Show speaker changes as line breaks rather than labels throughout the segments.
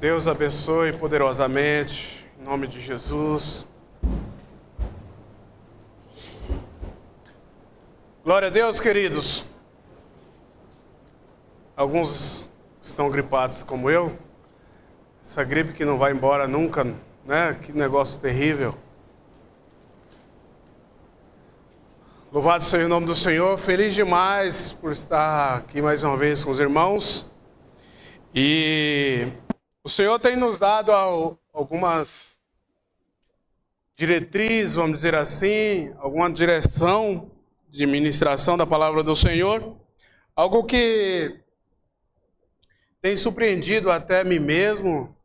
Deus abençoe poderosamente, em nome de Jesus. Glória a Deus, queridos. Alguns estão gripados como eu. Essa gripe que não vai embora nunca, né? Que negócio terrível. Louvado seja o nome do Senhor. Feliz demais por estar aqui mais uma vez com os irmãos. E o Senhor tem nos dado algumas diretrizes, vamos dizer assim, alguma direção de ministração da palavra do Senhor. Algo que tem surpreendido até mim mesmo,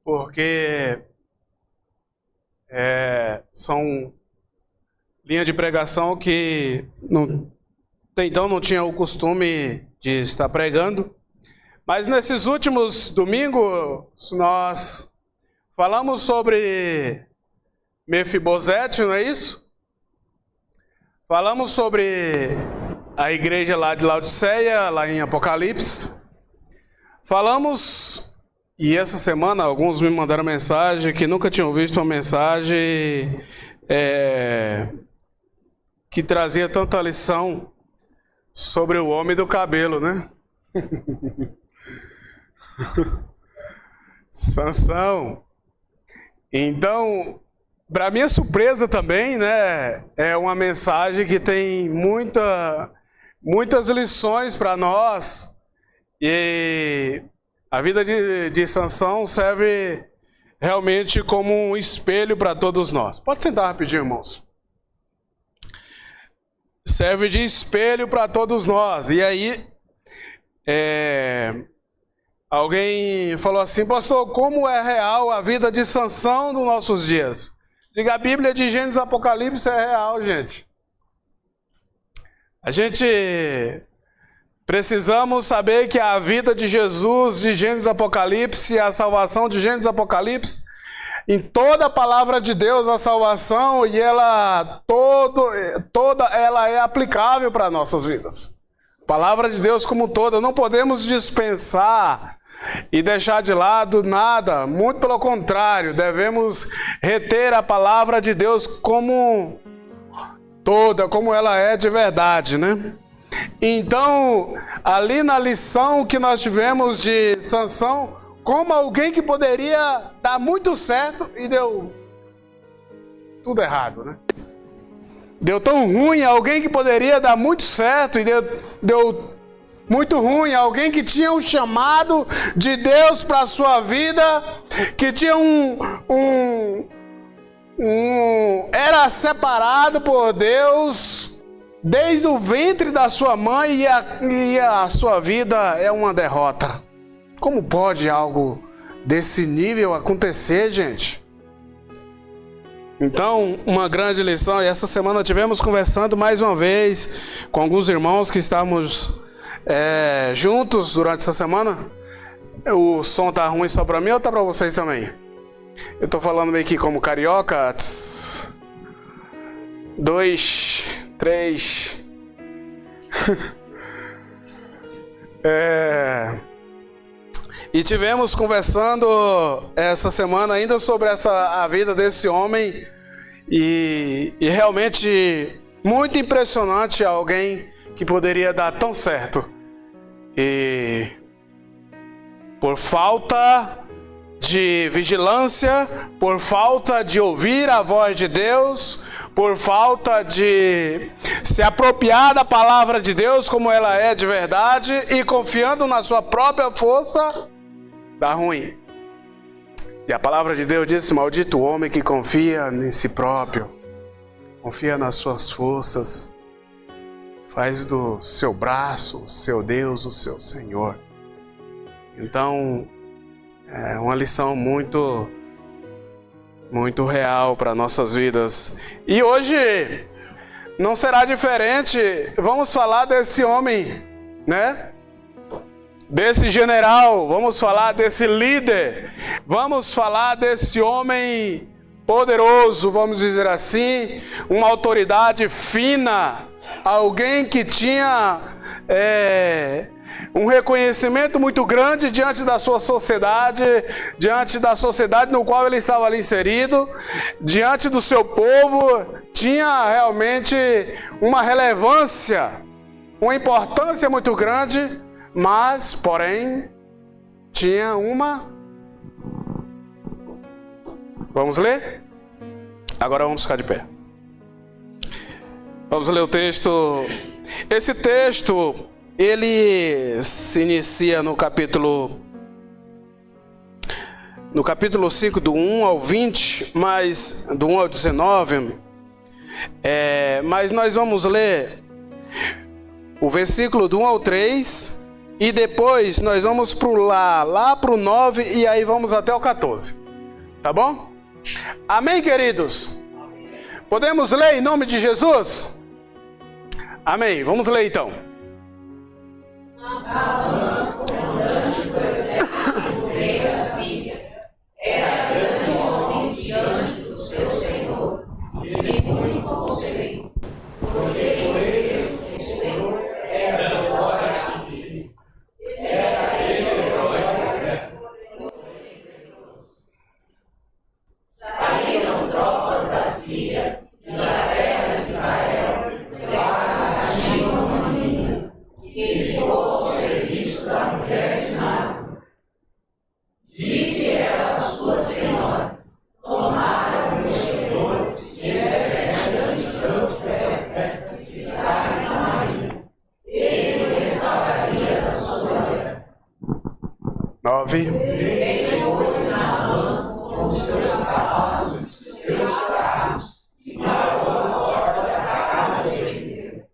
porque são linha de pregação que até então não tinha o costume de estar pregando. Mas nesses últimos domingos nós falamos sobre Mefibosete, não é isso? Falamos sobre a igreja lá de Laodiceia, lá em Apocalipse. Falamos, e essa semana alguns me mandaram mensagem que nunca tinham visto uma mensagem que trazia tanta lição sobre o homem do cabelo, né? Sansão. Então, para minha surpresa também, né, é uma mensagem que tem muitas lições para nós. E a vida de Sansão serve realmente como um espelho para todos nós. Pode sentar rapidinho, irmãos. Serve de espelho para todos nós. E aí, alguém falou assim: pastor, como é real a vida de Sansão nos nossos dias? Diga, a Bíblia de Gênesis e Apocalipse é real, gente. A gente precisamos saber que a vida de Jesus de Gênesis e Apocalipse, a salvação de Gênesis e Apocalipse, em toda a palavra de Deus, a salvação, e toda ela é aplicável para nossas vidas. Palavra de Deus como toda, não podemos dispensar e deixar de lado nada, muito pelo contrário, devemos reter a palavra de Deus como toda, como ela é de verdade, né? Então, ali na lição que nós tivemos de Sansão, como alguém que poderia dar muito certo e deu tudo errado, né? Deu tão ruim, alguém que poderia dar muito certo e deu muito ruim, alguém que tinha um chamado de Deus para a sua vida, que tinha era separado por Deus desde o ventre da sua mãe, e a sua vida é uma derrota. Como pode algo desse nível acontecer, gente? Então, uma grande lição, e essa semana tivemos conversando mais uma vez com alguns irmãos que estávamos juntos durante essa semana. O som tá ruim só para mim ou tá para vocês também? Eu tô falando meio que como carioca. 2, 3. E tivemos conversando essa semana ainda sobre a vida desse homem, e realmente muito impressionante, alguém que poderia dar tão certo. E por falta de vigilância, por falta de ouvir a voz de Deus, por falta de se apropriar da palavra de Deus como ela é de verdade e confiando na sua própria força, dá ruim. E a palavra de Deus diz: maldito o homem que confia em si próprio, confia nas suas forças, faz do seu braço, o seu Deus, o seu Senhor. Então, é uma lição muito real para nossas vidas. E hoje não será diferente. Vamos falar desse homem, né? Desse general, vamos falar desse líder, vamos falar desse homem poderoso, vamos dizer assim, uma autoridade fina, alguém que tinha um reconhecimento muito grande diante da sua sociedade, diante da sociedade no qual ele estava ali inserido, diante do seu povo, tinha realmente uma relevância, uma importância muito grande, mas, porém, tinha uma... Vamos ler? Agora vamos ficar de pé. Vamos ler o texto. Esse texto, ele se inicia no capítulo 5, do 1 ao 20, mas do 1 ao 19, mas nós vamos ler o versículo do 1 ao 3, e depois nós vamos lá para o 9, e aí vamos até o 14, tá bom? Amém, queridos? Podemos ler em nome de Jesus? Amém, vamos ler então.
Era grande homem diante do seu Senhor, e muito conselheiro. Pois ele, o Senhor, era glória a si. Era ele o herói da guerra. Saíram tropas da Síria e da terra de Israel, levaram a Gino uma menina, que ficou ao serviço da mulher de Nabal. Disse ela à sua senhora: tomara o meu Senhor exerce de tanto pé que está em Samaria. Ele restauraria da sua guerra.
9.
Veio, pois, Naamã com seus cavalos, seus carros, e parou à porta da casa de Eliseu.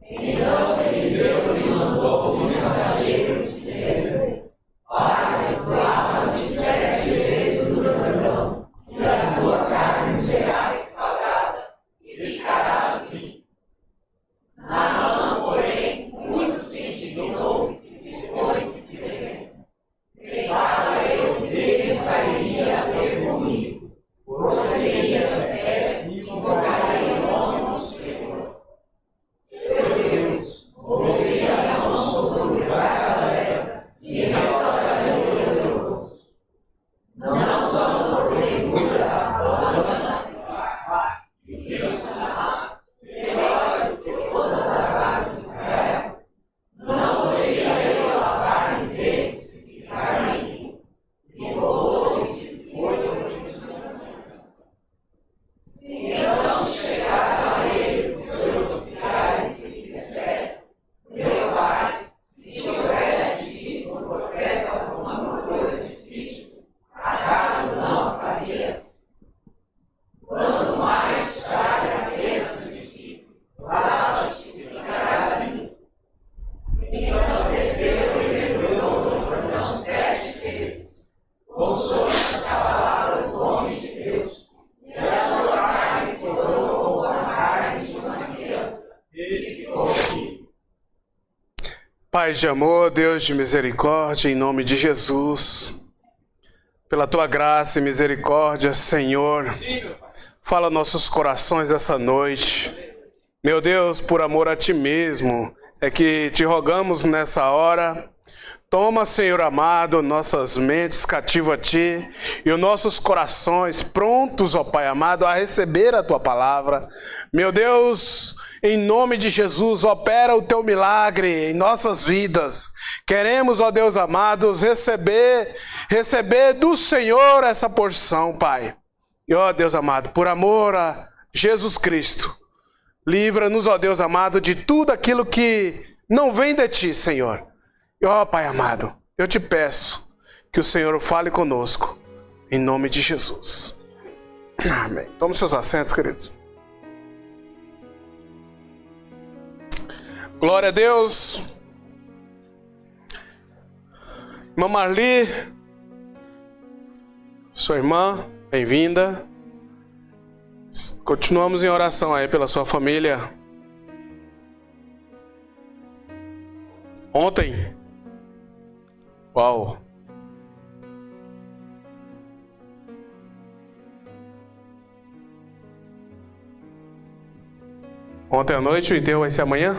Então Eliseu lhe mandou o mensageiro dizer: vai, lava-te 7 vezes no Jordão, e a tua carne será restaurada, e ficarás limpo. Naamã, porém, muito se indignou e se foi, dizendo: pensava eu que ele sairia a ter comigo, prosseguiria de pé e invocaria o nome do Senhor. Seu Deus, moveria a mão sobre o lugar da leva, e restauraria o leproso. Não só porventura da fama, e Deus da melhor do que todas as aves de Israel, não poderia eu lavar em deles e ficar limpo. E voltou-se, foi então chegaram a eles os seus oficiais e lhe disseram: meu pai, se tivesse dito o profeta alguma coisa difícil, acaso não a farias? Quanto mais traga apenas de ti, lava-te e ficarás limpo. Então desceu e mergulhou no Jordão 7 vezes, consoante a palavra do homem de Deus, e a sua carne se tornou como a carne de uma criança, e ficou limpo.
Pai de amor, Deus de misericórdia, em nome de Jesus, pela tua graça e misericórdia, Senhor, fala nossos corações essa noite. Meu Deus, por amor a ti mesmo, é que te rogamos nessa hora. Toma, Senhor amado, nossas mentes cativa a ti e os nossos corações prontos, ó Pai amado, a receber a tua palavra. Meu Deus, em nome de Jesus, opera o teu milagre em nossas vidas. Queremos, ó Deus amados, receber do Senhor essa porção, Pai. E, ó Deus amado, por amor a Jesus Cristo, livra-nos, ó Deus amado, de tudo aquilo que não vem de ti, Senhor. E, ó Pai amado, eu te peço que o Senhor fale conosco, em nome de Jesus. Amém. Tome seus assentos, queridos. Glória a Deus. Irmã Marli, sua irmã, bem-vinda. Continuamos em oração aí pela sua família. Ontem, uau, ontem à noite, o enterro vai ser amanhã?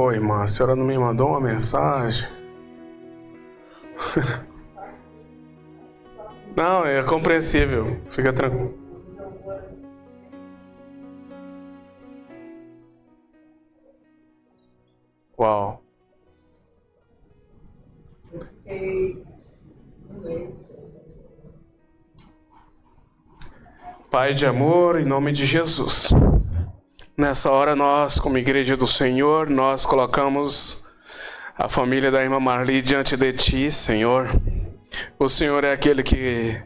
Ô, irmã, a senhora não me mandou uma mensagem? Não, é compreensível. Fica tranquilo. Uau. Pai de amor, em nome de Jesus. Nessa hora nós, como igreja do Senhor, nós colocamos a família da irmã Marli diante de Ti, Senhor. O Senhor é aquele que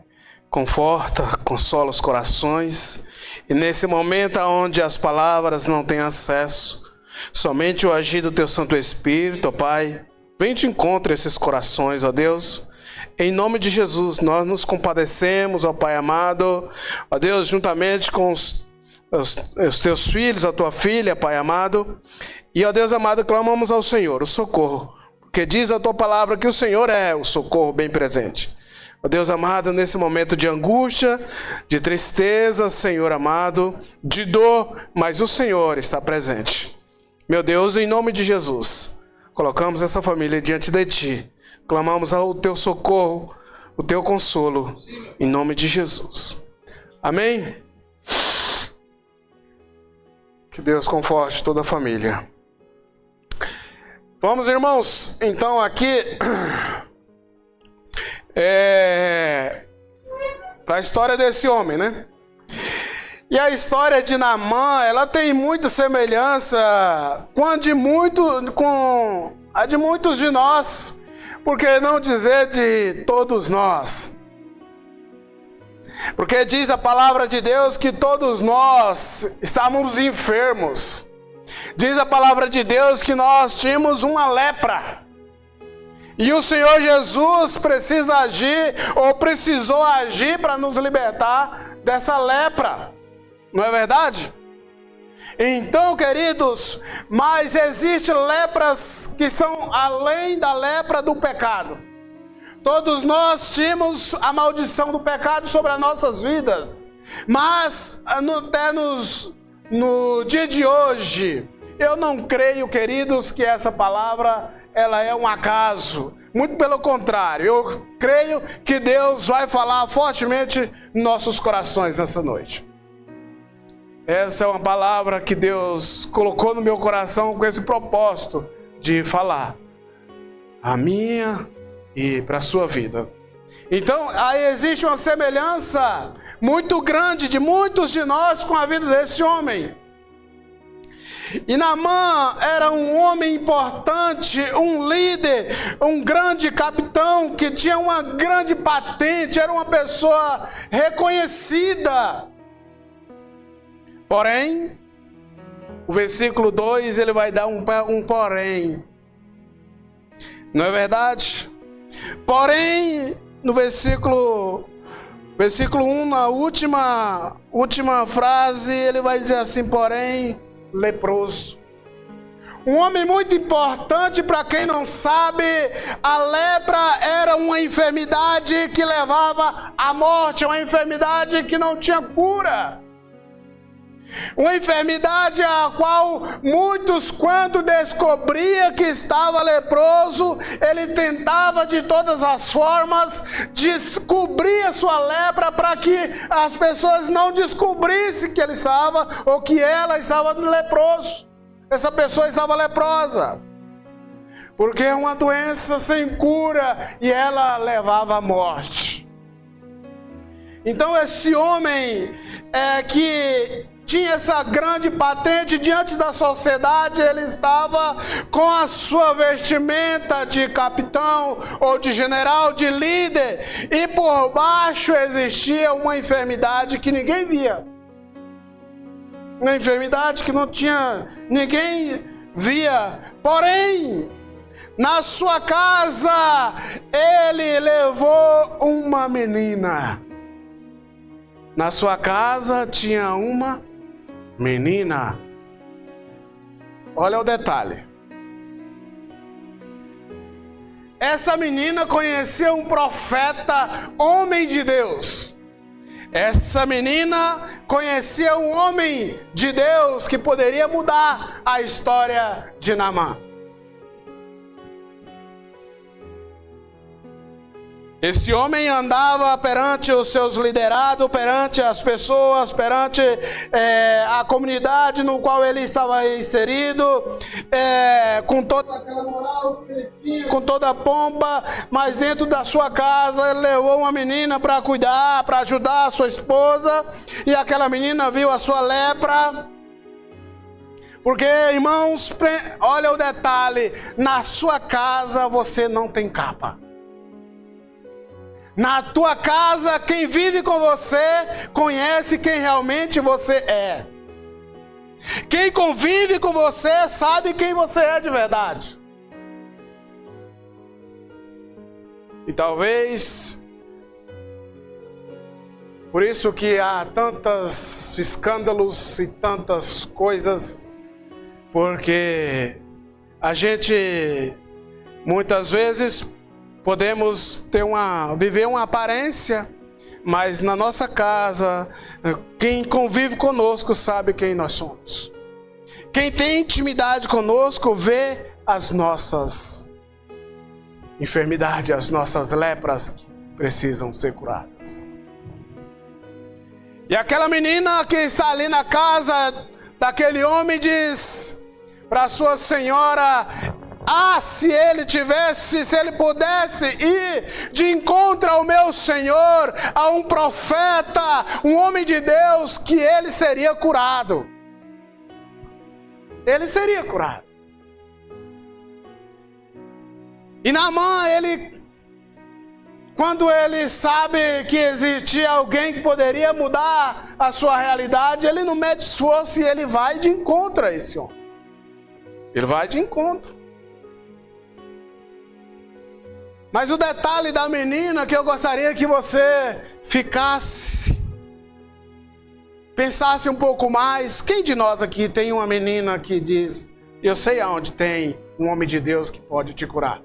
conforta, consola os corações. E nesse momento onde as palavras não têm acesso, somente o agir do Teu Santo Espírito, ó Pai, vem de encontro a esses corações, ó Deus. Em nome de Jesus, nós nos compadecemos, ó Pai amado, ó Deus, juntamente com os Teus filhos, a Tua filha, Pai amado. E, ó Deus amado, clamamos ao Senhor o socorro, porque diz a Tua palavra que o Senhor é o socorro bem presente. Ó Deus amado, nesse momento de angústia, de tristeza, Senhor amado, de dor, mas o Senhor está presente. Meu Deus, em nome de Jesus, colocamos essa família diante de Ti. Clamamos ao Teu socorro, o Teu consolo, em nome de Jesus. Amém? Que Deus conforte toda a família. Vamos, irmãos, então aqui para a história desse homem, né? E a história de Naamã, ela tem muita semelhança com a de muitos de nós. Por que não dizer de todos nós? Porque diz a palavra de Deus que todos nós estávamos enfermos. Diz a palavra de Deus que nós tínhamos uma lepra. E o Senhor Jesus precisa agir, ou precisou agir para nos libertar dessa lepra. Não é verdade? Então, queridos, mas existem lepras que estão além da lepra do pecado. Todos nós tínhamos a maldição do pecado sobre as nossas vidas. Mas, no dia de hoje, eu não creio, queridos, que essa palavra ela é um acaso. Muito pelo contrário, eu creio que Deus vai falar fortemente em nossos corações nessa noite. Essa é uma palavra que Deus colocou no meu coração com esse propósito de falar a minha e para a sua vida. Então, aí existe uma semelhança muito grande de muitos de nós com a vida desse homem. E Naamã era um homem importante, um líder, um grande capitão que tinha uma grande patente, era uma pessoa reconhecida. Porém, o versículo 2, ele vai dar um porém. Não é verdade? Porém, no versículo 1, na última frase, ele vai dizer assim, porém, leproso. Um homem muito importante, para quem não sabe, a lepra era uma enfermidade que levava à morte, uma enfermidade que não tinha cura. Uma enfermidade a qual muitos, quando descobria que estava leproso, ele tentava de todas as formas descobrir a sua lepra para que as pessoas não descobrissem que ele estava ou que ela estava leproso. Essa pessoa estava leprosa. Porque é uma doença sem cura e ela levava à morte. Então esse homem que tinha essa grande patente diante da sociedade, ele estava com a sua vestimenta de capitão ou de general, de líder, e por baixo existia uma enfermidade que ninguém via. Uma enfermidade que não tinha, ninguém via. Porém, na sua casa, ele levou uma menina. Na sua casa tinha uma menina. Olha o detalhe. Essa menina conheceu um profeta, homem de Deus. Essa menina conhecia um homem de Deus que poderia mudar a história de Naamã. Esse homem andava perante os seus liderados, perante as pessoas, perante a comunidade no qual ele estava inserido, com toda aquela moral que ele tinha, com toda a pompa, mas dentro da sua casa ele levou uma menina para cuidar, para ajudar a sua esposa, e aquela menina viu a sua lepra. Porque, irmãos, olha o detalhe, na sua casa você não tem capa. Na tua casa, quem vive com você conhece quem realmente você é. Quem convive com você sabe quem você é de verdade. E talvez por isso que há tantos escândalos e tantas coisas, porque a gente muitas vezes podemos viver uma aparência, mas na nossa casa, quem convive conosco sabe quem nós somos. Quem tem intimidade conosco vê as nossas enfermidades, as nossas lepras que precisam ser curadas. E aquela menina que está ali na casa daquele homem diz para sua senhora: se ele pudesse ir de encontro ao meu Senhor, a um profeta, um homem de Deus, que ele seria curado. Ele seria curado. E Naamã, quando ele sabe que existia alguém que poderia mudar a sua realidade, ele não mede esforço e ele vai de encontro a esse homem. Ele vai de encontro. Mas o detalhe da menina que eu gostaria que você pensasse um pouco mais. Quem de nós aqui tem uma menina que diz: eu sei aonde tem um homem de Deus que pode te curar?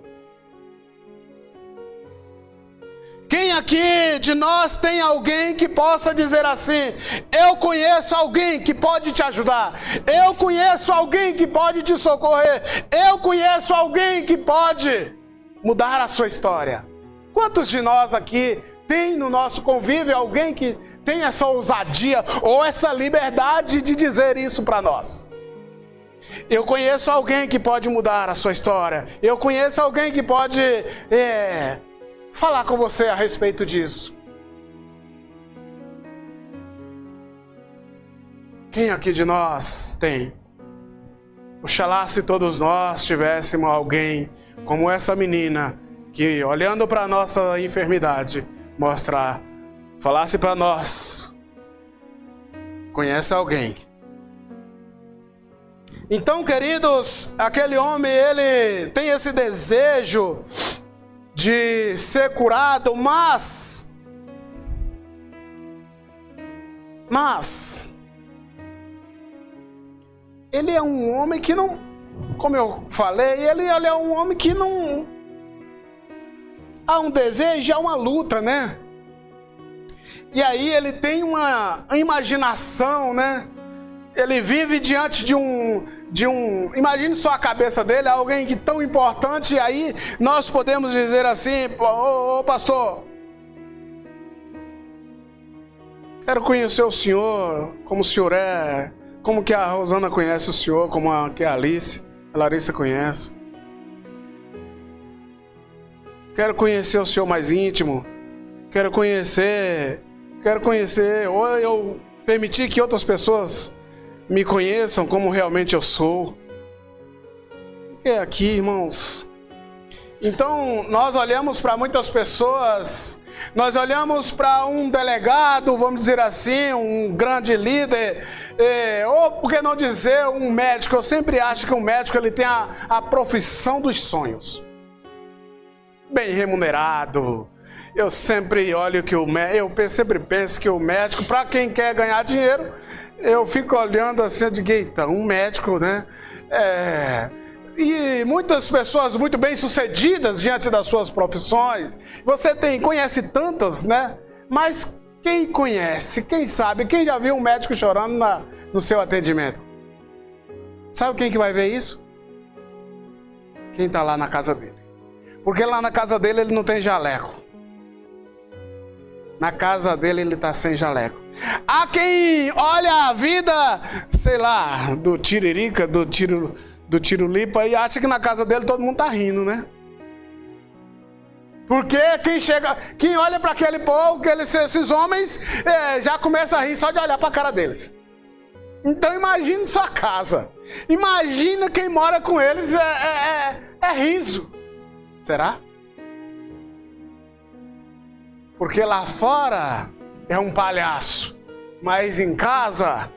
Quem aqui de nós tem alguém que possa dizer assim: eu conheço alguém que pode te ajudar, eu conheço alguém que pode te socorrer, eu conheço alguém que pode mudar a sua história? Quantos de nós aqui tem no nosso convívio alguém que tem essa ousadia ou essa liberdade de dizer isso para nós? Eu conheço alguém que pode mudar a sua história, eu conheço alguém que pode falar com você a respeito disso. Quem aqui de nós tem? Oxalá se todos nós tivéssemos alguém como essa menina, que olhando para a nossa enfermidade, falasse para nós: conhece alguém. Então, queridos, aquele homem, ele tem esse desejo de ser curado, mas ele é um homem que não, como eu falei, ele é um homem que não... Há um desejo, há uma luta, né? E aí ele tem uma imaginação, né? Ele vive diante de um... Imagine só a cabeça dele, alguém que tão importante, e aí nós podemos dizer assim: ô pastor, quero conhecer o senhor, como o senhor é, como que a Rosana conhece o senhor, como que a Larissa conhece. Quero conhecer o senhor mais íntimo, quero conhecer, ou eu permitir que outras pessoas me conheçam como realmente eu sou. É aqui, irmãos. Então, nós olhamos para muitas pessoas, nós olhamos para um delegado, vamos dizer assim, um grande líder, ou por que não dizer um médico. Eu sempre acho que um médico ele tem a profissão dos sonhos. Bem remunerado. Eu sempre olho que eu sempre penso que o médico, para quem quer ganhar dinheiro, eu fico olhando assim, eu digo: eita, um médico, né? E muitas pessoas muito bem sucedidas diante das suas profissões. Você conhece tantas, né? Mas quem conhece, quem sabe, quem já viu um médico chorando no seu atendimento? Sabe quem que vai ver isso? Quem está lá na casa dele. Porque lá na casa dele ele não tem jaleco. Na casa dele ele está sem jaleco. Há quem olha a vida, sei lá, do Tiririca, do Tirulipa e acha que na casa dele todo mundo está rindo, né? Porque quem olha para aquele povo, esses homens, já começa a rir só de olhar para a cara deles. Então imagine sua casa. Imagina quem mora com eles, é riso. Será? Porque lá fora é um palhaço, mas em casa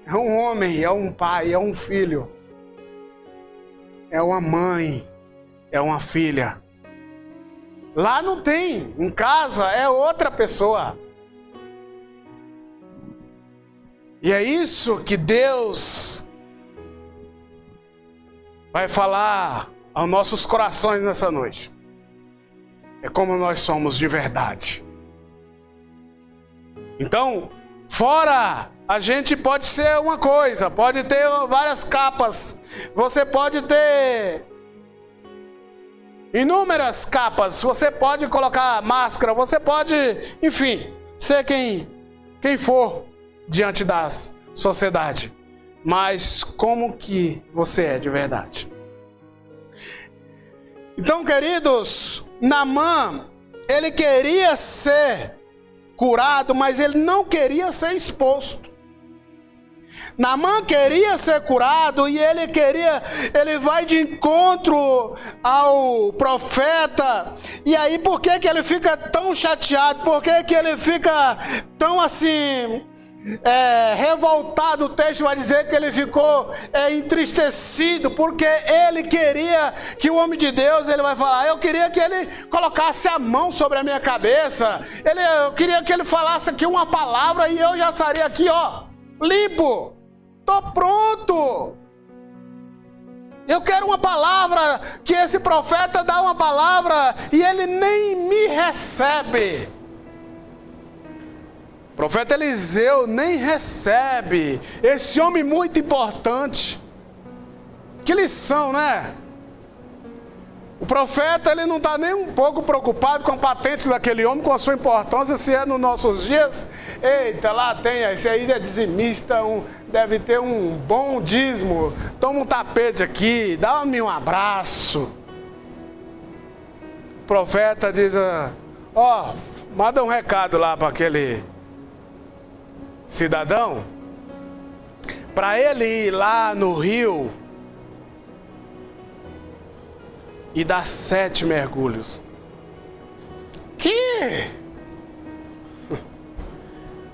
é um homem, é um pai, é um filho, é uma mãe, é uma filha. Lá não tem, em casa é outra pessoa. E é isso que Deus vai falar aos nossos corações nessa noite. É como nós somos de verdade. Então, fora, a gente pode ser uma coisa, pode ter várias capas. Você pode ter inúmeras capas. Você pode colocar máscara, você pode, enfim, ser quem for diante da sociedade. Mas como que você é de verdade? Então, queridos, Naamã, ele queria ser curado, mas ele não queria ser exposto. Naamã queria ser curado e ele vai de encontro ao profeta. E aí, por que ele fica tão chateado? Por que ele fica tão assim... revoltado? O texto vai dizer que ele ficou entristecido, porque ele queria que o homem de Deus, ele vai falar, eu queria que ele colocasse a mão sobre a minha cabeça, eu queria que ele falasse aqui uma palavra e eu já estaria aqui, ó, limpo, tô pronto. Eu quero uma palavra, que esse profeta dá uma palavra e ele nem me recebe. O profeta Eliseu nem recebe esse homem muito importante. Que lição, né? O profeta, ele não está nem um pouco preocupado com a patente daquele homem, com a sua importância, se é nos nossos dias. Eita, lá tem, esse aí é dizimista, deve ter um bom dízimo. Toma um tapete aqui, dá-me um abraço. O profeta diz, manda um recado lá para aquele cidadão, para ele ir lá no rio e dar 7 mergulhos. Que?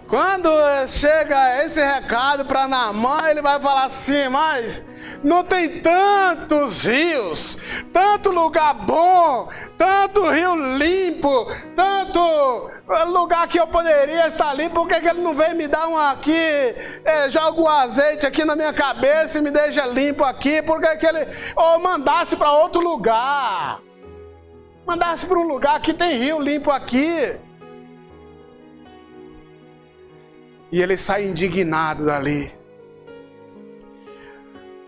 Quando chega esse recado para Naamã, ele vai falar assim, mas não tem tantos rios, tanto lugar bom, tanto rio limpo, tanto lugar que eu poderia estar limpo, por que ele não vem me dar joga o azeite aqui na minha cabeça e me deixa limpo aqui, por que ele mandasse para outro lugar, mandasse para um lugar que tem rio limpo aqui. E ele sai indignado dali.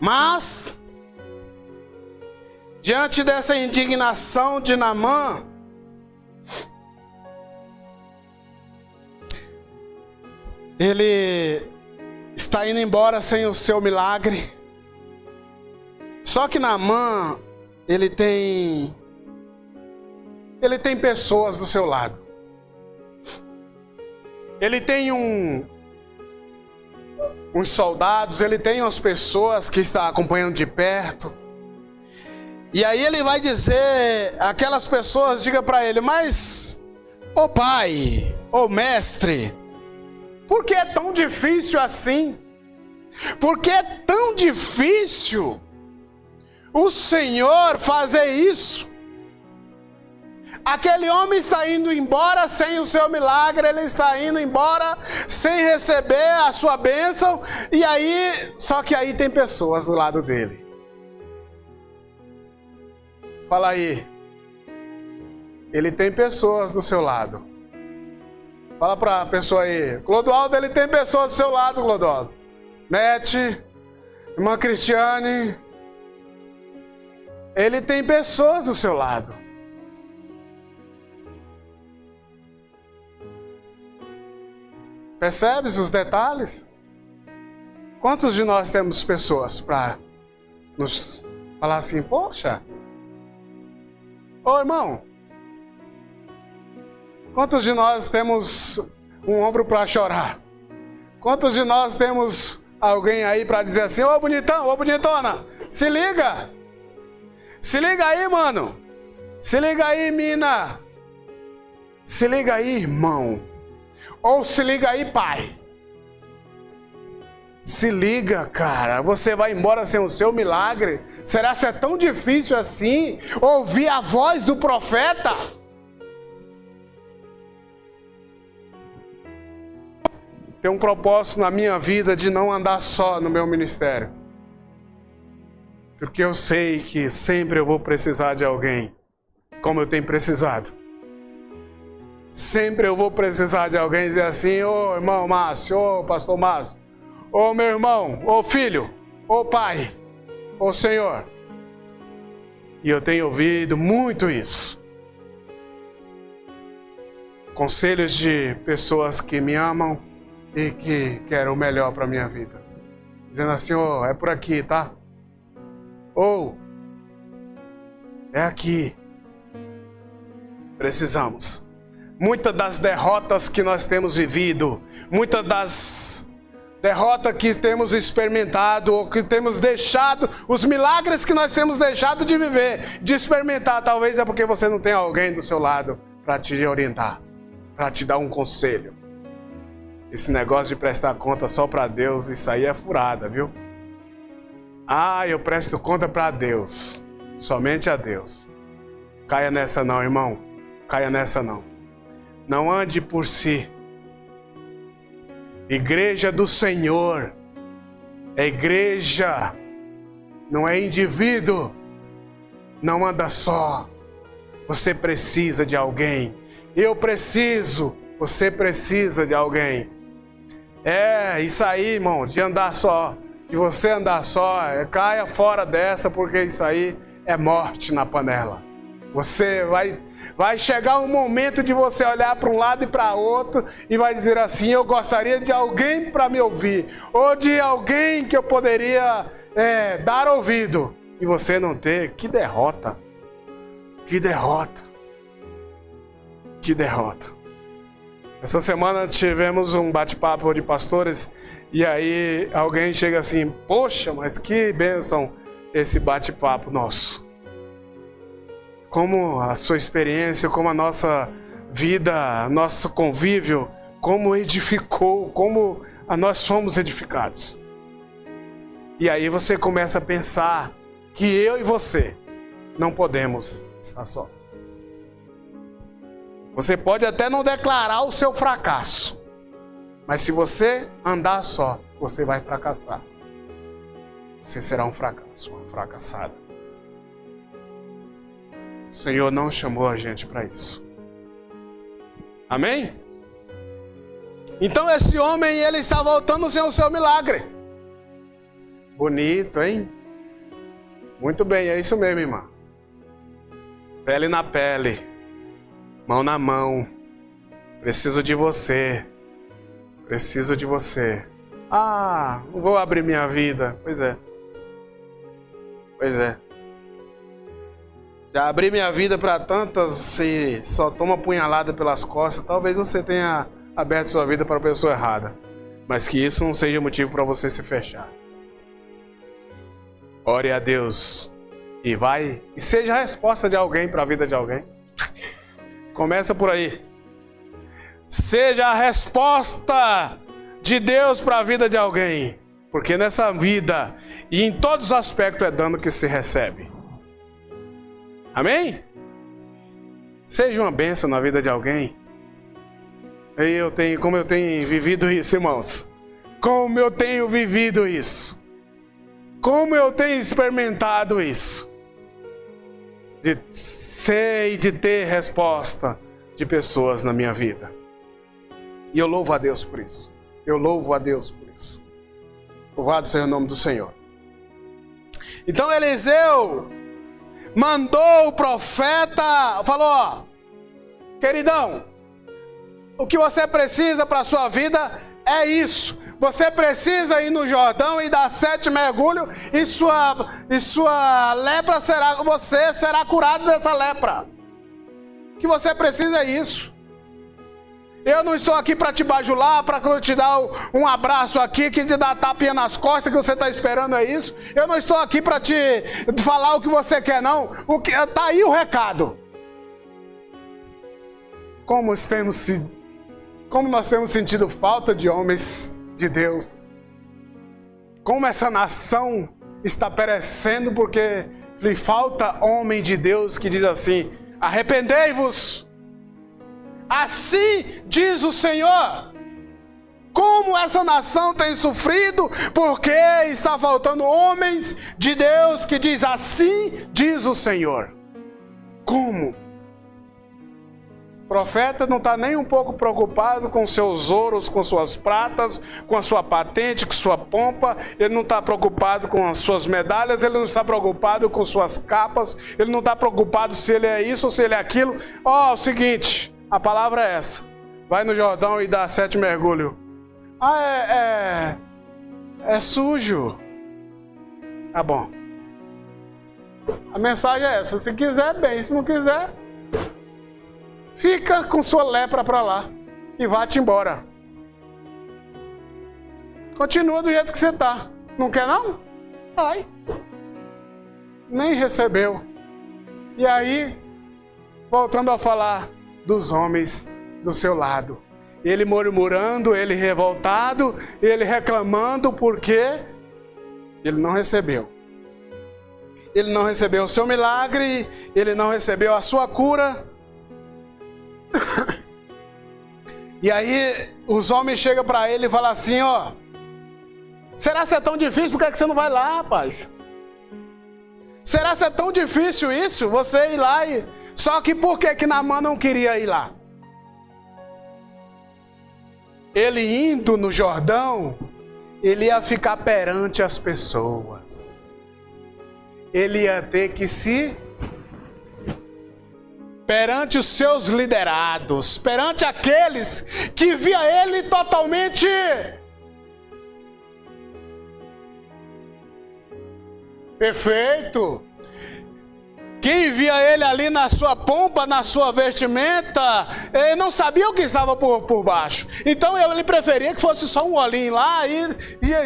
Mas, diante dessa indignação de Naamã, ele está indo embora sem o seu milagre. Só que Naamã, ele tem pessoas do seu lado. Ele tem uns soldados, ele tem umas pessoas que estão acompanhando de perto. E aí ele vai dizer, aquelas pessoas, diga para ele, mas, ô pai, ô mestre, por que é tão difícil assim? Por que é tão difícil o Senhor fazer isso? Aquele homem está indo embora sem o seu milagre, ele está indo embora sem receber a sua bênção, e aí, só que aí tem pessoas do lado dele. Fala aí. Ele tem pessoas do seu lado. Fala para a pessoa aí. Clodoaldo, ele tem pessoas do seu lado, Clodoaldo. Nete, irmã Cristiane. Ele tem pessoas do seu lado. Percebe os detalhes? Quantos de nós temos pessoas para nos falar assim, poxa, ô irmão, quantos de nós temos um ombro para chorar? Quantos de nós temos alguém aí para dizer assim, ô bonitão, ô bonitona, se liga! Se liga aí, mano! Se liga aí, mina! Se liga aí, irmão! Ou se liga aí, pai! Se liga, cara, você vai embora sem o seu milagre? Será que é tão difícil assim ouvir a voz do profeta? Tem um propósito na minha vida de não andar só no meu ministério. Porque eu sei que sempre eu vou precisar de alguém, como eu tenho precisado. Sempre eu vou precisar de alguém dizer assim, ô irmão Márcio, ô pastor Márcio, ô meu irmão, ô filho, ô pai, ô Senhor. E eu tenho ouvido muito isso. Conselhos de pessoas que me amam e que querem o melhor para a minha vida. Dizendo assim, ô, é por aqui, tá? Ou, é aqui. Precisamos. Muitas das derrotas que nós temos vivido, muitas das derrotas que temos experimentado, ou que temos deixado, os milagres que nós temos deixado de viver, de experimentar, talvez é porque você não tem alguém do seu lado para te orientar, para te dar um conselho. Esse negócio de prestar conta só para Deus, isso aí é furada, viu? Ah, eu presto conta para Deus, somente a Deus. Caia nessa não, irmão. Caia nessa não. Não ande por si. Igreja do Senhor é igreja, não é indivíduo. Não anda só. Você precisa de alguém. Eu preciso. Você precisa de alguém. É isso aí, irmão, de andar só. De você andar só, caia fora dessa, porque isso aí é morte na panela. Você vai chegar um momento de você olhar para um lado e para outro e vai dizer assim, eu gostaria de alguém para me ouvir, ou de alguém que eu poderia dar ouvido, e você não ter. Que derrota! Que derrota! Que derrota! Essa semana tivemos um bate-papo de pastores e aí alguém chega assim, poxa, mas que bênção esse bate-papo nosso. Como a sua experiência, como a nossa vida, nosso convívio, como edificou, como nós fomos edificados. E aí você começa a pensar que eu e você não podemos estar só. Você pode até não declarar o seu fracasso, mas se você andar só, você vai fracassar. Você será um fracasso, uma fracassada. O Senhor não chamou a gente para isso. Amém? Então esse homem, ele está voltando sem o seu milagre. Bonito, hein? Muito bem, é isso mesmo, irmã. Pele na pele. Mão na mão. Preciso de você. Preciso de você. Ah, não vou abrir minha vida. Pois é. Pois é. Já abri minha vida para tantas, se só toma punhalada pelas costas. Talvez você tenha aberto sua vida para a pessoa errada. Mas que isso não seja motivo para você se fechar. Ore a Deus. E seja a resposta de alguém para a vida de alguém. Começa por aí. Seja a resposta de Deus para a vida de alguém. Porque nessa vida e em todos os aspectos é dano que se recebe. Amém? Seja uma bênção na vida de alguém. Como eu tenho vivido isso, irmãos. Como eu tenho vivido isso. Como eu tenho experimentado isso. De ser e de ter resposta de pessoas na minha vida. E eu louvo a Deus por isso. Eu louvo a Deus por isso. Louvado seja o nome do Senhor. Então Eliseu mandou o profeta, falou, ó, queridão, o que você precisa para a sua vida é isso. Você precisa ir no Jordão e dar 7 mergulhos e sua lepra você será curado dessa lepra. O que você precisa é isso. Eu não estou aqui para te bajular, para te dar um abraço aqui, que te dá tapinha nas costas, que você está esperando é isso. Eu não estou aqui para te falar o que você quer, não. Tá aí o recado. Como nós temos sentido falta de homens de Deus. Como essa nação está perecendo porque lhe falta homem de Deus que diz assim: arrependei-vos. Assim diz o Senhor. Como essa nação tem sofrido porque está faltando homens de Deus que diz assim diz o Senhor. Como? O profeta não está nem um pouco preocupado com seus ouros, com suas pratas, com a sua patente, com sua pompa. Ele não está preocupado com as suas medalhas, ele não está preocupado com suas capas, ele não está preocupado se ele é isso ou se ele é aquilo. Ó, o seguinte, a palavra é essa. Vai no Jordão e dá 7 mergulhos. É sujo. Tá bom. A mensagem é essa. Se quiser, bem. Se não quiser, fica com sua lepra para lá e vá-te embora. Continua do jeito que você está. Não quer não? Vai. Nem recebeu. E aí, voltando a falar dos homens do seu lado. Ele murmurando, ele revoltado, ele reclamando porque ele não recebeu. Ele não recebeu o seu milagre, ele não recebeu a sua cura. E aí os homens chegam para ele e falam assim, ó: será que é tão difícil? Por que você não vai lá, rapaz? Será que é tão difícil isso? Você ir lá e... Só que por que Naamã não queria ir lá? Ele indo no Jordão, ele ia ficar perante as pessoas. Ele ia ter que perante os seus liderados, perante aqueles que via ele totalmente perfeito. Quem via ele ali na sua pompa, na sua vestimenta, ele não sabia o que estava por baixo. Então ele preferia que fosse só um olhinho lá e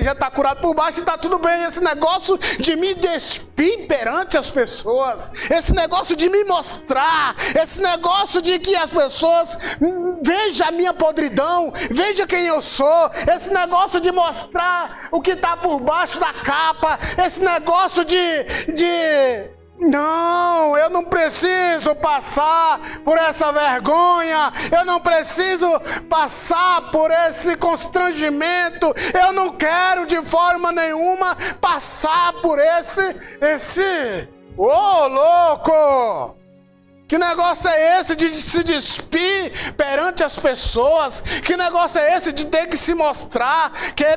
já está curado por baixo e está tudo bem. Esse negócio de me despir perante as pessoas, esse negócio de me mostrar, esse negócio de que as pessoas vejam a minha podridão, vejam quem eu sou, esse negócio de mostrar o que está por baixo da capa, esse negócio não, eu não preciso passar por essa vergonha, eu não preciso passar por esse constrangimento, eu não quero de forma nenhuma passar por ô louco! Que negócio é esse de se despir perante as pessoas? Que negócio é esse de ter que se mostrar?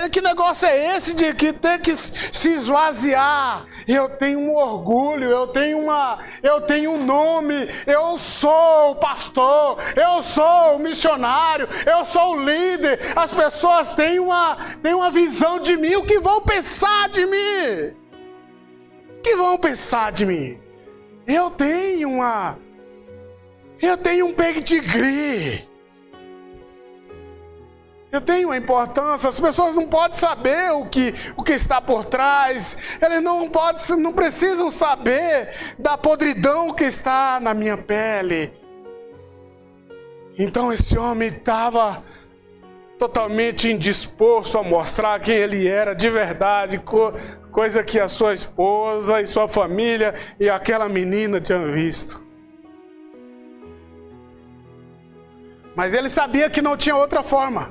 Que negócio é esse de ter que se esvaziar? Eu tenho um orgulho, eu tenho um nome, eu sou o pastor, eu sou o missionário, eu sou o líder. As pessoas têm uma visão de mim, o que vão pensar de mim? O que vão pensar de mim? Eu tenho um pedigree. Eu tenho uma importância. As pessoas não podem saber o que está por trás. Eles não precisam saber da podridão que está na minha pele. Então esse homem estava totalmente indisposto a mostrar quem ele era de verdade, coisa que a sua esposa e sua família e aquela menina tinham visto. Mas ele sabia que não tinha outra forma.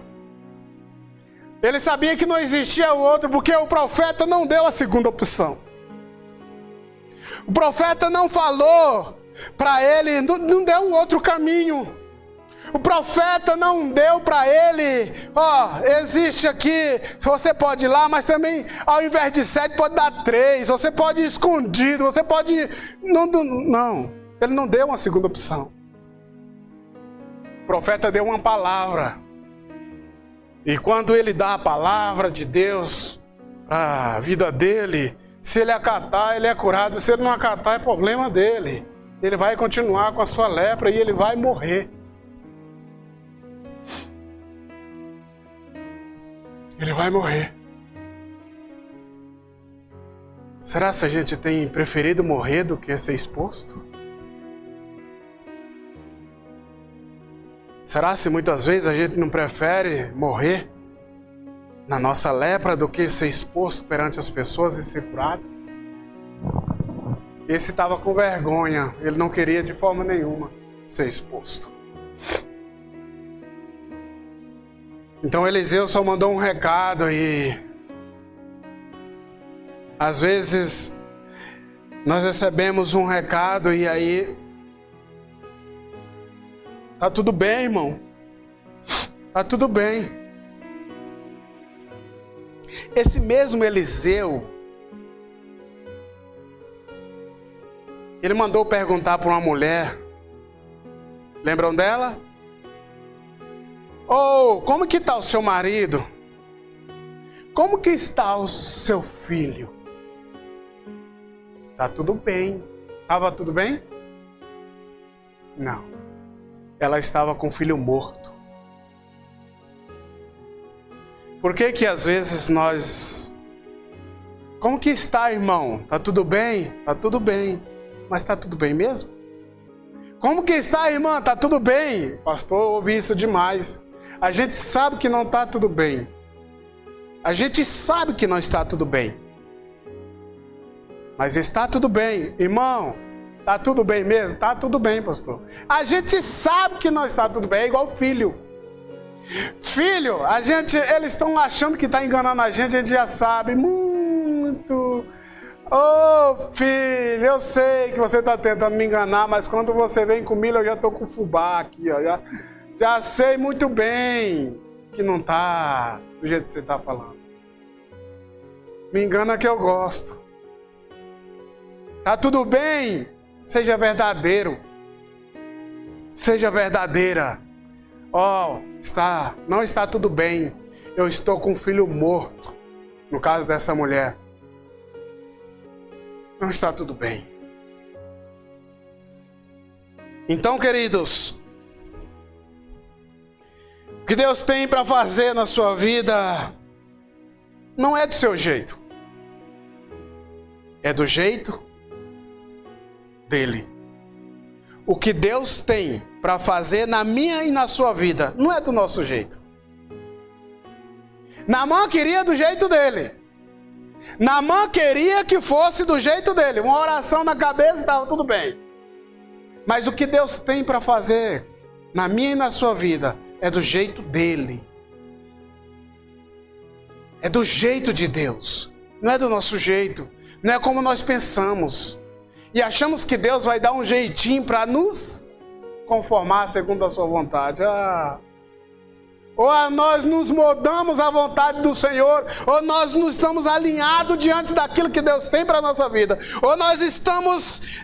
Ele sabia que não existia o outro, porque o profeta não deu a segunda opção. O profeta não falou para ele, não deu um outro caminho. O profeta não deu para ele, existe aqui, você pode ir lá, mas também ao invés de 7 pode dar 3, você pode ir escondido, você pode... Não, ele não deu uma segunda opção. O profeta deu uma palavra. E quando ele dá a palavra de Deus para a vida dele, se ele acatar, ele é curado. Se ele não acatar, é problema dele. Ele vai continuar com a sua lepra e ele vai morrer. Ele vai morrer. Será que a gente tem preferido morrer do que ser exposto? Será se muitas vezes a gente não prefere morrer na nossa lepra do que ser exposto perante as pessoas e ser curado? Esse estava com vergonha, ele não queria de forma nenhuma ser exposto. Então Eliseu só mandou um recado e às vezes nós recebemos um recado e aí tá tudo bem, irmão. Tá tudo bem. Esse mesmo Eliseu, ele mandou perguntar para uma mulher. Lembram dela? Oh, como que está o seu marido? Como que está o seu filho? Tá tudo bem. Estava tudo bem? Não. Ela estava com o filho morto. Por que que às vezes nós... Como que está, irmão? Tá tudo bem? Tá tudo bem. Mas tá tudo bem mesmo? Como que está, irmã? Tá tudo bem? Pastor, eu ouvi isso demais. A gente sabe que não tá tudo bem. A gente sabe que não está tudo bem. Mas está tudo bem. Irmão, tá tudo bem mesmo? Tá tudo bem, pastor. A gente sabe que não está tudo bem. É igual filho. Filho, eles estão achando que está enganando a gente já sabe muito. Ô filho, eu sei que você está tentando me enganar, mas quando você vem comigo eu já estou com fubá aqui, ó. Já sei muito bem que não está do jeito que você está falando. Me engana que eu gosto. Tá tudo bem? Seja verdadeiro. Seja verdadeira. Ó, não está tudo bem. Eu estou com um filho morto. No caso dessa mulher. Não está tudo bem. Então, queridos, o que Deus tem para fazer na sua vida não é do seu jeito. É do jeito dele. O que Deus tem para fazer na minha e na sua vida não é do nosso jeito. Naamã queria do jeito dele. Naamã queria que fosse do jeito dele. Uma oração na cabeça e estava tudo bem. Mas o que Deus tem para fazer na minha e na sua vida é do jeito dele. É do jeito de Deus. Não é do nosso jeito. Não é como nós pensamos. E achamos que Deus vai dar um jeitinho para nos conformar segundo a sua vontade. Ou nós nos moldamos à vontade do Senhor, ou nós não estamos alinhados diante daquilo que Deus tem para a nossa vida. Ou nós estamos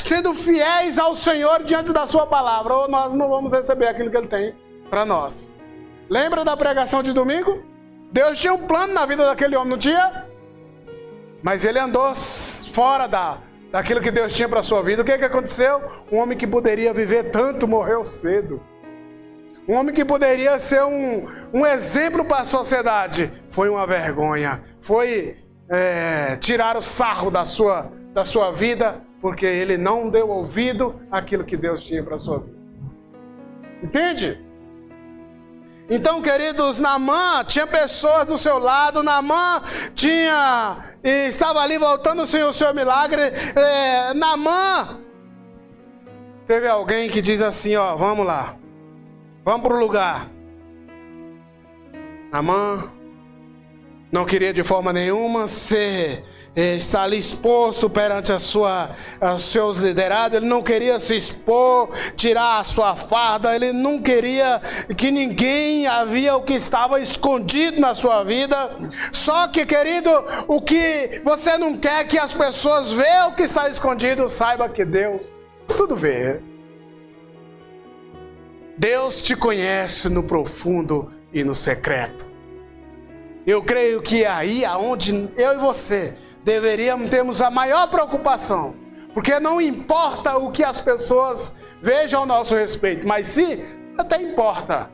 sendo fiéis ao Senhor diante da sua palavra, ou nós não vamos receber aquilo que Ele tem para nós. Lembra da pregação de domingo? Deus tinha um plano na vida daquele homem, não tinha? Mas ele andou fora daquilo que Deus tinha para a sua vida. O que aconteceu? Um homem que poderia viver tanto morreu cedo. Um homem que poderia ser um exemplo para a sociedade. Foi uma vergonha. Foi tirar o sarro da sua vida, porque ele não deu ouvido àquilo que Deus tinha para a sua vida. Entende? Então, queridos, Naamã tinha pessoas do seu lado. Naamã estava ali voltando o seu milagre. Naamã teve alguém que diz assim, ó, vamos lá. Vamos para o lugar. Naamã não queria de forma nenhuma estar ali exposto perante os seus liderados. Ele não queria se expor, tirar a sua farda. Ele não queria que ninguém havia o que estava escondido na sua vida. Só que, querido, o que você não quer que as pessoas vejam o que está escondido, saiba que Deus tudo vê. Deus te conhece no profundo e no secreto. Eu creio que é aí aonde eu e você deveríamos termos a maior preocupação, porque não importa o que as pessoas vejam ao nosso respeito, mas sim, até importa.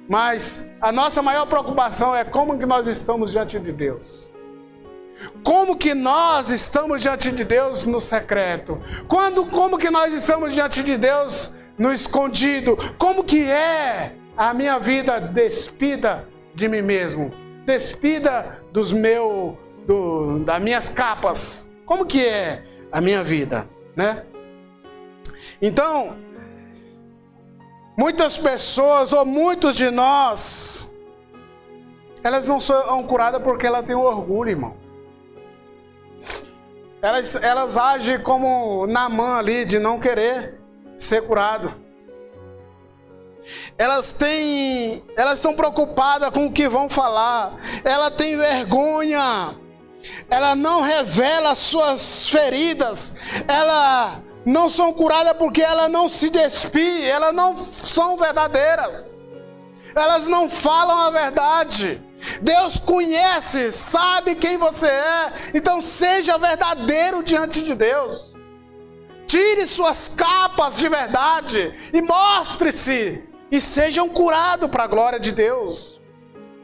Mas a nossa maior preocupação é como que nós estamos diante de Deus. Como que nós estamos diante de Deus no secreto? Como que nós estamos diante de Deus no escondido? Como que é a minha vida despida de mim mesmo? Despida das minhas capas? Como que é a minha vida, né? Então, muitas pessoas, ou muitos de nós, elas não são curadas porque elas têm orgulho, irmão. Elas agem como Naamã ali, de não querer ser curado. Elas estão preocupadas com o que vão falar. Ela tem vergonha. Ela não revela suas feridas. Ela não são curadas porque ela não se despide. Elas não são verdadeiras. Elas não falam a verdade. Deus conhece, sabe quem você é. Então seja verdadeiro diante de Deus. Tire suas capas de verdade e mostre-se. E sejam curados para a glória de Deus.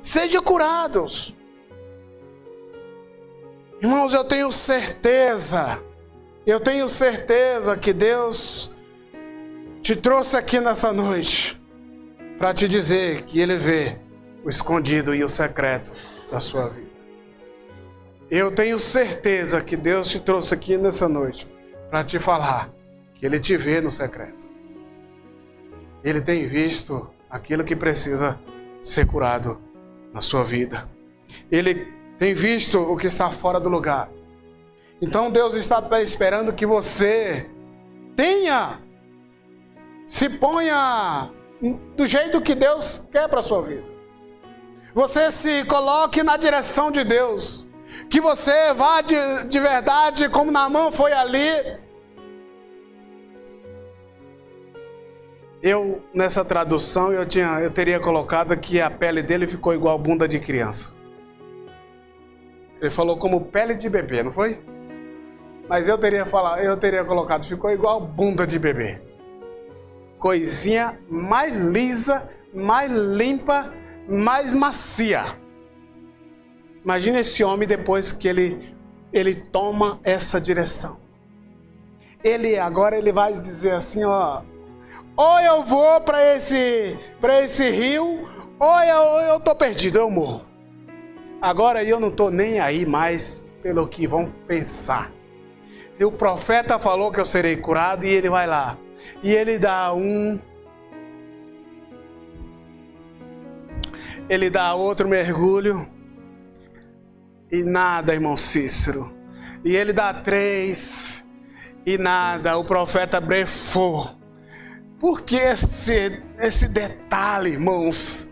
Sejam curados. Irmãos, eu tenho certeza que Deus te trouxe aqui nessa noite para te dizer que Ele vê o escondido e o secreto da sua vida. Eu tenho certeza que Deus te trouxe aqui nessa noite para te falar que Ele te vê no secreto. Ele tem visto aquilo que precisa ser curado na sua vida. Ele tem visto o que está fora do lugar. Então Deus está esperando que você se ponha do jeito que Deus quer para a sua vida. Você se coloque na direção de Deus. Que você vá de verdade, como Naamã foi ali. Nessa tradução, eu teria colocado que a pele dele ficou igual bunda de criança. Ele falou como pele de bebê, não foi? Mas eu teria colocado, ficou igual bunda de bebê. Coisinha mais lisa, mais limpa, mais macia. Imagina esse homem depois que ele toma essa direção. Agora ele vai dizer assim, ó. Ou eu vou para esse rio, ou eu tô perdido, eu morro. Agora eu não tô nem aí mais pelo que vão pensar. E o profeta falou que eu serei curado e ele vai lá. E ele dá outro mergulho. E nada, irmão Cícero. E ele dá 3 e nada. O profeta brefou. Por que esse detalhe, irmãos?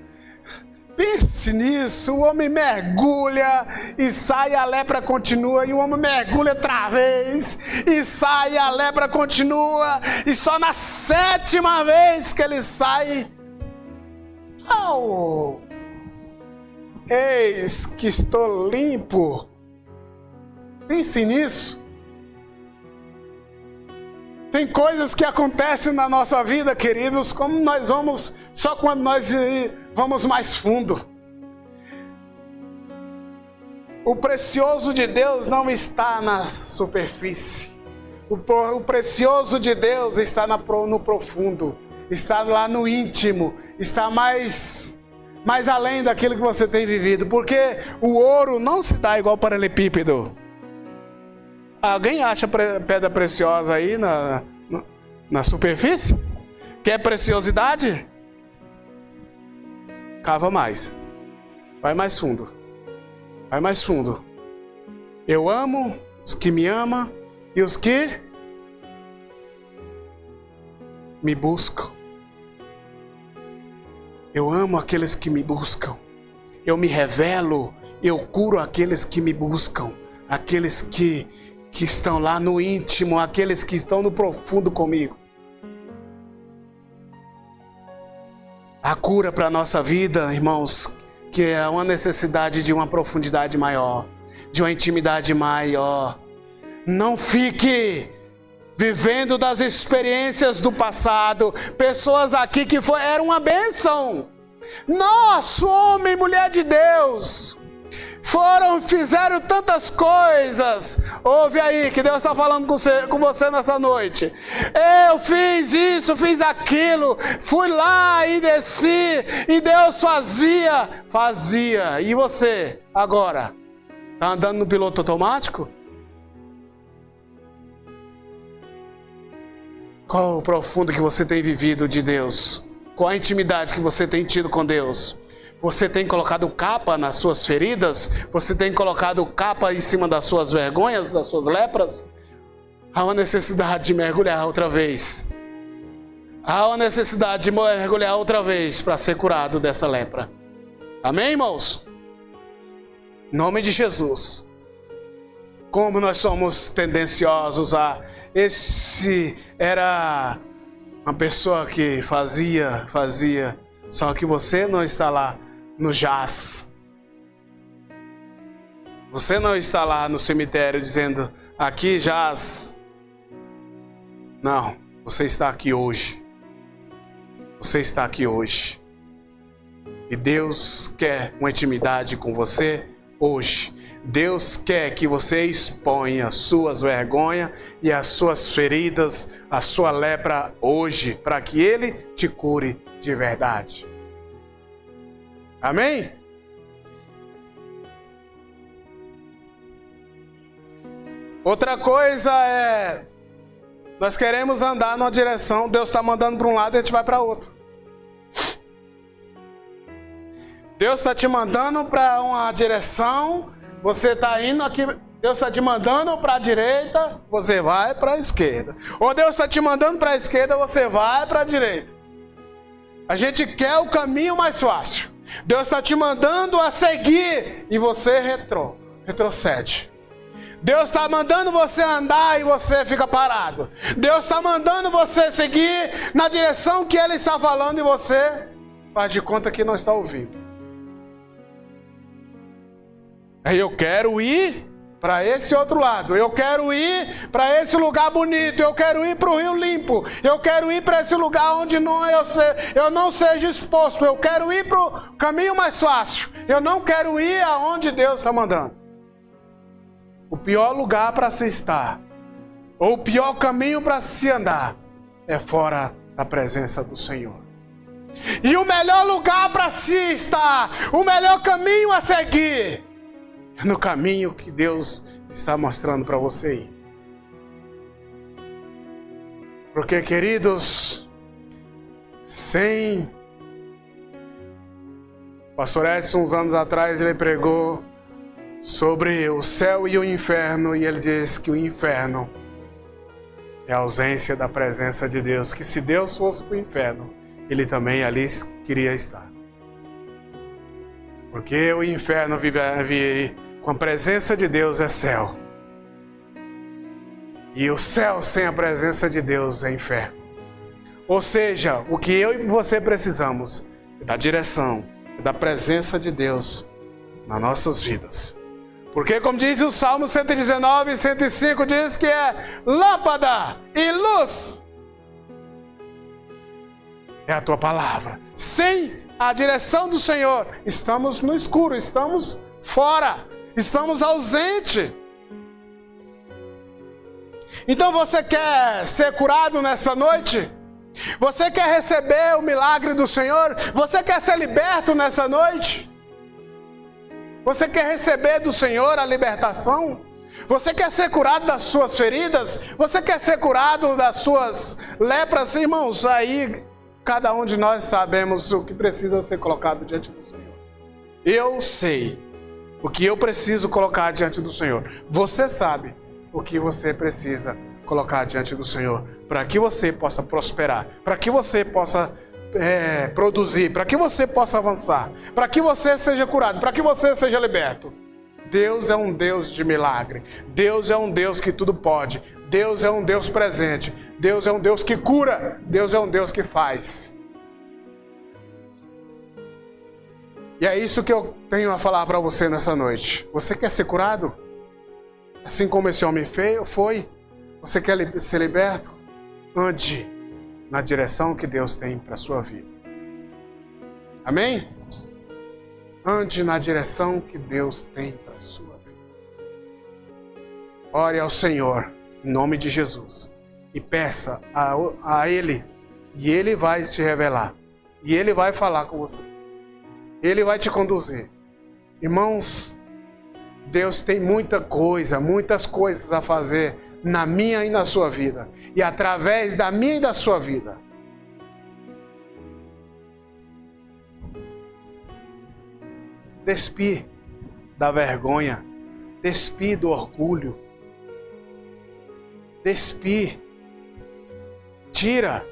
Pense nisso. O homem mergulha e sai, a lepra continua. E o homem mergulha outra vez e sai, a lepra continua. E só na 7ª vez que ele sai, eis que estou limpo. Pense nisso. Tem coisas que acontecem na nossa vida, queridos, como nós vamos, só quando nós vamos mais fundo. O precioso de Deus não está na superfície. O precioso de Deus está no profundo, está lá no íntimo, está mais além daquilo que você tem vivido. Porque o ouro não se dá igual paralelepípedo. Alguém acha pedra preciosa aí na superfície? Quer preciosidade? Cava mais. Vai mais fundo. Vai mais fundo. Eu amo os que me amam e os que me buscam. Eu amo aqueles que me buscam. Eu me revelo. Eu curo aqueles que me buscam. Aqueles que estão lá no íntimo, aqueles que estão no profundo comigo. A cura para a nossa vida, irmãos, que é uma necessidade de uma profundidade maior, de uma intimidade maior. Não fique vivendo das experiências do passado. Pessoas aqui que eram uma bênção. Nossa, homem e mulher de Deus, fizeram tantas coisas. Ouve aí que Deus está falando com você nessa noite. Eu fiz isso, fiz aquilo, fui lá e desci, e Deus fazia. E você, agora, está andando no piloto automático? Qual o profundo que você tem vivido de Deus? Qual a intimidade que você tem tido com Deus? Você tem colocado capa nas suas feridas? Você tem colocado capa em cima das suas vergonhas, das suas lepras? Há uma necessidade de mergulhar outra vez. Há uma necessidade de mergulhar outra vez para ser curado dessa lepra. Amém, irmãos? Em nome de Jesus. Como nós somos tendenciosos a... Esse era uma pessoa que fazia, só que você não está lá no jaz. Você não está lá no cemitério dizendo, aqui jaz. Não, você está aqui hoje. Você está aqui hoje. E Deus quer uma intimidade com você hoje. Deus quer que você exponha as suas vergonhas e as suas feridas, a sua lepra hoje, para que Ele te cure de verdade. Amém? Outra coisa é, nós queremos andar numa direção, Deus está mandando para um lado e a gente vai para outro. Deus está te mandando para uma direção, você está indo aqui, Deus está te mandando para a direita, você vai para a esquerda. Ou Deus está te mandando para a esquerda, você vai para a direita. A gente quer o caminho mais fácil. Deus está te mandando a seguir e você retrocede. Deus está mandando você andar e você fica parado. Deus está mandando você seguir na direção que Ele está falando e você faz de conta que não está ouvindo. Aí eu quero ir para esse outro lado, eu quero ir para esse lugar bonito, eu quero ir para o Rio Limpo, eu quero ir para esse lugar onde eu não seja exposto, eu quero ir para o caminho mais fácil, eu não quero ir aonde Deus está mandando. O pior lugar para se estar, ou o pior caminho para se andar, é fora da presença do Senhor. E o melhor lugar para se estar, o melhor caminho a seguir, no caminho que Deus está mostrando para você ir. Porque, queridos, Pastor Edson, uns anos atrás, ele pregou sobre o céu e o inferno, e ele disse que o inferno é a ausência da presença de Deus, que se Deus fosse para o inferno, ele também ali queria estar. Porque o inferno vive com a presença de Deus é céu. E o céu sem a presença de Deus é inferno. Ou seja, o que eu e você precisamos é da direção, é da presença de Deus nas nossas vidas. Porque como diz o Salmo 119 e 105, diz que é lâmpada e luz. É a tua palavra. Sem a direção do Senhor, estamos no escuro, estamos fora, estamos ausentes. Então você quer ser curado nessa noite? Você quer receber o milagre do Senhor? Você quer ser liberto nessa noite? Você quer receber do Senhor a libertação? Você quer ser curado das suas feridas? Você quer ser curado das suas lepras? Irmãos, aí cada um de nós sabemos o que precisa ser colocado diante do Senhor. Eu sei o que eu preciso colocar diante do Senhor. Você sabe o que você precisa colocar diante do Senhor, para que você possa prosperar, para que você possa produzir, para que você possa avançar, para que você seja curado, para que você seja liberto. Deus é um Deus de milagre. Deus é um Deus que tudo pode. Deus é um Deus presente. Deus é um Deus que cura. Deus é um Deus que faz. E é isso que eu tenho a falar para você nessa noite. Você quer ser curado? Assim como esse homem foi? Você quer ser liberto? Ande na direção que Deus tem para a sua vida. Amém? Ande na direção que Deus tem para a sua vida. Ore ao Senhor, em nome de Jesus, e peça a Ele, e Ele vai te revelar, e Ele vai falar com você, Ele vai te conduzir. Irmãos, Deus tem muitas coisas a fazer na minha e na sua vida, e através da minha e da sua vida. Despir da vergonha, despir do orgulho, despir, tira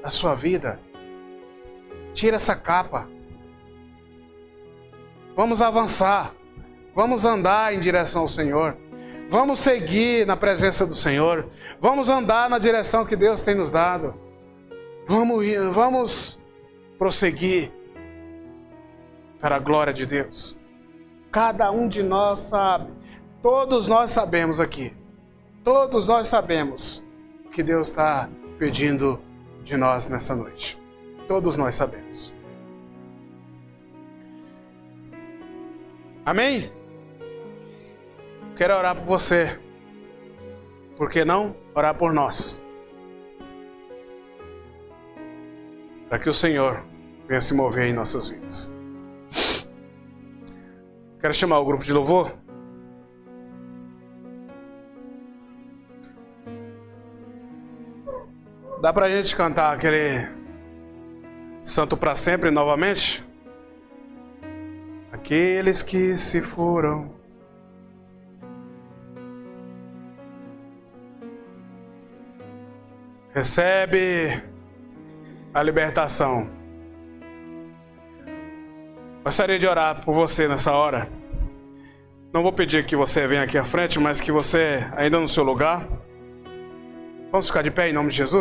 da sua vida, tira essa capa. Vamos avançar, vamos andar em direção ao Senhor, vamos seguir na presença do Senhor, vamos andar na direção que Deus tem nos dado, vamos prosseguir para a glória de Deus. Cada um de nós sabe, todos nós sabemos aqui, todos nós sabemos o que Deus está pedindo de nós nessa noite. Todos nós sabemos. Amém? Quero orar por você. Por que não orar por nós? Para que o Senhor venha se mover em nossas vidas. Quero chamar o grupo de louvor. Dá pra gente cantar aquele Santo para Sempre novamente? Aqueles que se foram, recebe a libertação. Gostaria de orar por você nessa hora. Não vou pedir que você venha aqui à frente, mas que você, ainda no seu lugar, vamos ficar de pé em nome de Jesus?